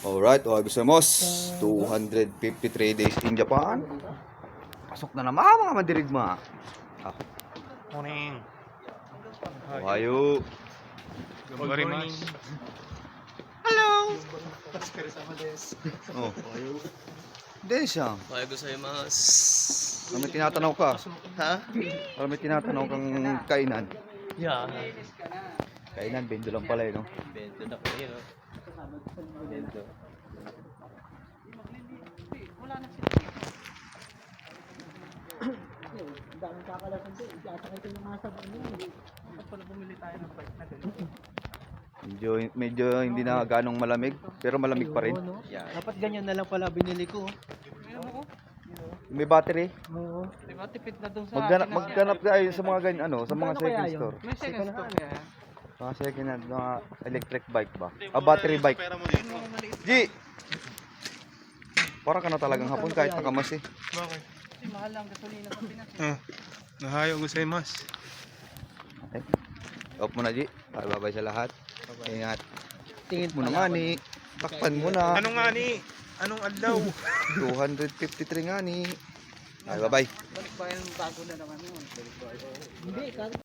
Alright, okay gusto mo, 253 days in Japan. Pasok na naman mga mandirigma. Morning. Ohayo. Good morning. Hello. Oh, Hindi siya. Ohayo gozaimasu. Parang may tinatanaw ka. Ha? Parang may tinatanaw kang kainan. Yeah. Kainan, bendo lang pala no? Bento na po yun. Bento. Medyo hindi na ganong malamig, pero malamig pa rin. Yeah. Dapat ganyan na lang pala binili ko. May battery. Oo. Diba tipid na dun sa Magganap tayo sa mga ganyan, sa mga Magkano second kaya yun? store. May second stock yan. Mga second hand, mga electric bike ba? Battery bike. G! Para ka na talagang hapon kahit nakamas eh. Bakit? Kasi mahal lang gasolina sa Pinas. Ohayo gozaimasu. Okay. Off mo na G. Bye-bye sa lahat. Ingat. Tingin Mo na nga ni. Takpan mo na. Anong nga ni? Anong adlaw? 253 nga ni. Bye-bye. Balik ba yung bago na naman yun? Hindi,